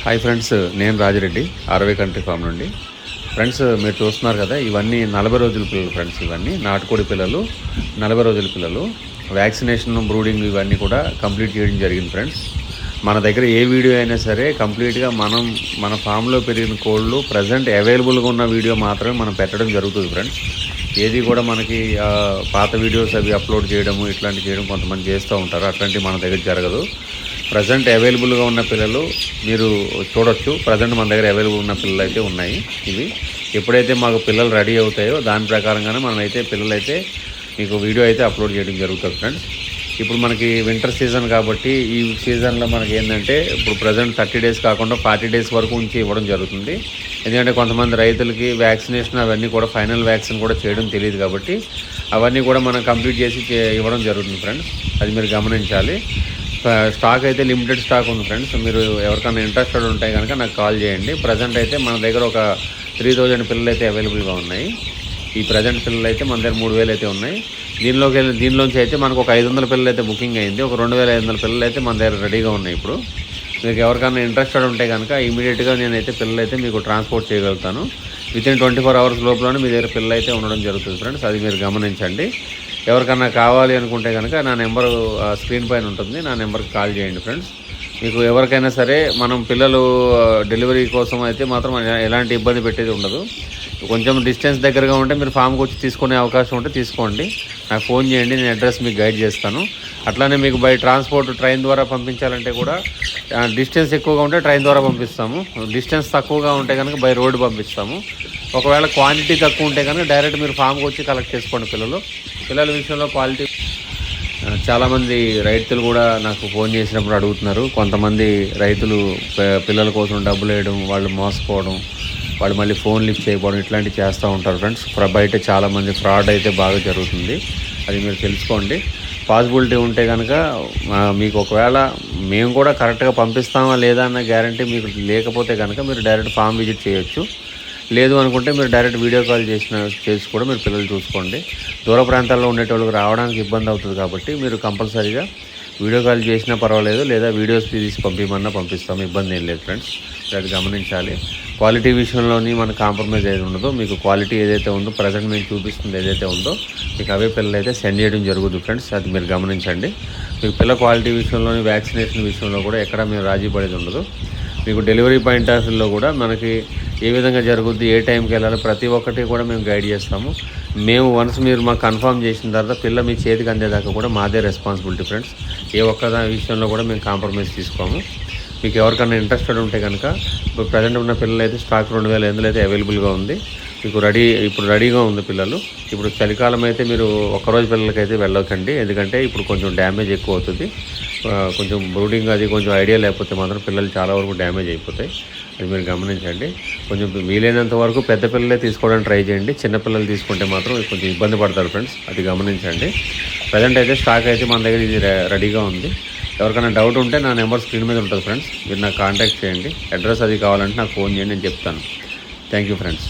Hi friends, నేను Rajireddy ఆర్వే country form నుండి. Friends, మీరు చూస్తున్నారు కదా, ఇవన్నీ 40 రోజుల పిల్లలు ఫ్రెండ్స్. ఇవన్నీ నాటుకోడి పిల్లలు, 40 రోజుల పిల్లలు. వ్యాక్సినేషన్, బ్రూడింగ్ ఇవన్నీ కూడా కంప్లీట్ చేయడం జరిగింది ఫ్రెండ్స్. మన దగ్గర ఏ వీడియో అయినా సరే కంప్లీట్గా మన ఫామ్లో పెరిగిన కోళ్ళు ప్రజెంట్ అవైలబుల్గా ఉన్న వీడియో మాత్రమే మనం పెట్టడం జరుగుతుంది ఫ్రెండ్స్. ఏది కూడా మనకి పాత వీడియోస్ అవి అప్లోడ్ చేయడము ఇట్లాంటివి చేయడం కొంతమంది చేస్తూ ఉంటారు. అట్లాంటివి మన దగ్గర జరగదు. ప్రజెంట్ అవైలబుల్గా ఉన్న పిల్లలు మీరు చూడొచ్చు. ప్రజెంట్ మన దగ్గర అవైలబుల్ ఉన్న పిల్లలు అయితే ఉన్నాయి. ఇవి ఎప్పుడైతే మాకు పిల్లలు రెడీ అవుతాయో దాని ప్రకారంగానే మనమైతే పిల్లలైతే మీకు వీడియో అయితే అప్లోడ్ చేయడం జరుగుతుంది ఫ్రెండ్స్. ఇప్పుడు మనకి వింటర్ సీజన్ కాబట్టి ఈ సీజన్లో మనకి ఏంటంటే ఇప్పుడు ప్రజెంట్ 30 డేస్ కాకుండా 40 డేస్ వరకు ఉంచి ఇవ్వడం జరుగుతుంది. ఎందుకంటే కొంతమంది రైతులకి వ్యాక్సినేషన్ అవన్నీ కూడా ఫైనల్ వ్యాక్సిన్ కూడా చేయడం తెలియదు కాబట్టి అవన్నీ కూడా మనం కంప్లీట్ చేసి ఇవ్వడం జరుగుతుంది ఫ్రెండ్స్. అది మీరు గమనించాలి. స్టాక్ అయితే లిమిటెడ్ స్టాక్ ఉంది ఫ్రెండ్స్. మీరు ఎవరికైనా ఇంట్రెస్టెడ్ ఉంటే కనుక నాకు కాల్ చేయండి. ప్రజెంట్ అయితే మన దగ్గర ఒక 3000 పిల్లలు అయితే అవైలబుల్గా ఉన్నాయి. ఈ ప్రజెంట్ పిల్లలు అయితే మన దగ్గర 3000 అయితే ఉన్నాయి. దీనిలోంచి అయితే మనకు ఒక 500 పిల్లలు అయితే బుకింగ్ అయింది. ఒక 2500 పిల్లలు అయితే మన దగ్గర రెడీగా ఉన్నాయి. ఇప్పుడు మీకు ఎవరికైనా ఇంట్రెస్టెడ్ ఉంటే కనుక ఇమీడియట్గా నేనైతే పిల్లలు అయితే మీకు ట్రాన్స్పోర్ట్ చేయగలుగుతాను. వితిన్ 24 అవర్స్ లోపలనే మీ దగ్గర పిల్లలు అయితే ఉండడం జరుగుతుంది ఫ్రెండ్స్. అది మీరు గమనించండి. ఎవరికన్నా కావాలి అనుకుంటే కనుక నా నెంబర్ స్క్రీన్ పైన ఉంటుంది. నా నెంబర్కి కాల్ చేయండి ఫ్రెండ్స్. మీకు ఎవరికైనా సరే మనం పిల్లలు డెలివరీ కోసం అయితే మాత్రం ఎలాంటి ఇబ్బంది పెట్టేది ఉండదు. కొంచెం డిస్టెన్స్ దగ్గరగా ఉంటే మీరు ఫామ్కి వచ్చి తీసుకునే అవకాశం ఉంటే తీసుకోండి. నాకు ఫోన్ చేయండి, నేను అడ్రస్ మీకు గైడ్ చేస్తాను. అట్లానే మీకు బై ట్రాన్స్పోర్ట్ ట్రైన్ ద్వారా పంపించాలంటే కూడా డిస్టెన్స్ ఎక్కువగా ఉంటే ట్రైన్ ద్వారా పంపిస్తాము. డిస్టెన్స్ తక్కువగా ఉంటే కనుక బై రోడ్డు పంపిస్తాము. ఒకవేళ క్వాంటిటీ తక్కువ ఉంటే కనుక డైరెక్ట్ మీరు ఫామ్కి వచ్చి కలెక్ట్ చేసుకోండి. పిల్లల విషయంలో క్వాలిటీ చాలామంది రైతులు కూడా నాకు ఫోన్ చేసినప్పుడు అడుగుతున్నారు. కొంతమంది రైతులు పిల్లల కోసం డబ్బులు వేయడం, వాళ్ళు మోసపోవడం, వాళ్ళు మళ్ళీ ఫోన్ లిఫ్ట్ చేయకపోవడం ఇట్లాంటివి చేస్తూ ఉంటారు ఫ్రెండ్స్. బయట చాలామంది ఫ్రాడ్ అయితే బాగా జరుగుతుంది. అది మీరు తెలుసుకోండి. పాసిబిలిటీ ఉంటే కనుక మీకు ఒకవేళ మేము కూడా కరెక్ట్గా పంపిస్తామా లేదా అన్న గ్యారంటీ మీకు లేకపోతే కనుక మీరు డైరెక్ట్ ఫామ్ విజిట్ చేయొచ్చు. లేదు అనుకుంటే మీరు డైరెక్ట్ వీడియో కాల్ చేసి కూడా మీరు పిల్లలు చూసుకోండి. దూర ప్రాంతాల్లో ఉండేటోళ్ళకి రావడానికి ఇబ్బంది అవుతుంది కాబట్టి మీరు కంపల్సరీగా వీడియో కాల్ చేసినా పర్వాలేదు, లేదా వీడియోస్ తీసి పంపిస్తాము. ఇబ్బంది ఏం లేదు ఫ్రెండ్స్. అది గమనించాలి. క్వాలిటీ విషయంలోని మనకు కాంప్రమైజ్ ఏది ఉండదో, మీకు క్వాలిటీ ఏదైతే ఉందో ప్రజెంట్ మీకు చూపిస్తుంది ఏదైతే ఉందో మీకు అవే పిల్లలు అయితే సెండ్ చేయడం జరుగుతుంది ఫ్రెండ్స్. అది మీరు గమనించండి. మీకు పిల్ల క్వాలిటీ విషయంలోని వ్యాక్సినేషన్ విషయంలో కూడా ఎక్కడ మీరు రాజీ పడేది ఉండదు. మీకు డెలివరీ పాయింట్ ఆఫ్ వ్యూలో కూడా మనకి ఏ విధంగా జరుగుద్ది, ఏ టైంకి వెళ్ళాలి, ప్రతి ఒక్కటి కూడా మేము గైడ్ చేస్తాము. మేము వన్స్ మీరు మాకు కన్ఫర్మ్ చేసిన తర్వాత పిల్ల మీ చేతికి అందేదాకా కూడా మాదే రెస్పాన్సిబిలిటీ ఫ్రెండ్స్. ఏ ఒక్క విషయంలో కూడా మేము కాంప్రమైజ్ తీసుకోము. మీకు ఎవరికైనా ఇంట్రెస్టెడ్ ఉంటే కనుక ఇప్పుడు ప్రజెంట్ ఉన్న పిల్లలు అయితే స్టాక్ 2500 అయితే అవైలబుల్గా ఉంది. మీకు ఇప్పుడు రెడీగా ఉంది పిల్లలు. ఇప్పుడు చలికాలం అయితే మీరు ఒక్కరోజు పిల్లలకైతే వెళ్ళకండి. ఎందుకంటే ఇప్పుడు కొంచెం డ్యామేజ్ ఎక్కువ అవుతుంది. కొంచెం బ్రూడింగ్ అది కొంచెం ఐడియా లేకపోతే మాత్రం పిల్లలు చాలా వరకు డ్యామేజ్ అయిపోతాయి. అది మీరు గమనించండి. కొంచెం వీలైనంత వరకు పెద్ద పిల్లలే తీసుకోవడానికి ట్రై చేయండి. చిన్నపిల్లలు తీసుకుంటే మాత్రం కొంచెం ఇబ్బంది పడతారు ఫ్రెండ్స్. అది గమనించండి. ప్రజెంట్ అయితే స్టాక్ అయితే మన దగ్గర ఇది రెడీగా ఉంది. ఎవరికైనా డౌట్ ఉంటే నా నెంబర్ స్క్రీన్ మీద ఉంటుంది ఫ్రెండ్స్. మీరు నాకు కాంటాక్ట్ చేయండి. అడ్రస్ అది కావాలంటే నాకు ఫోన్ చేయండి, నేను చెప్తాను. Thank you friends.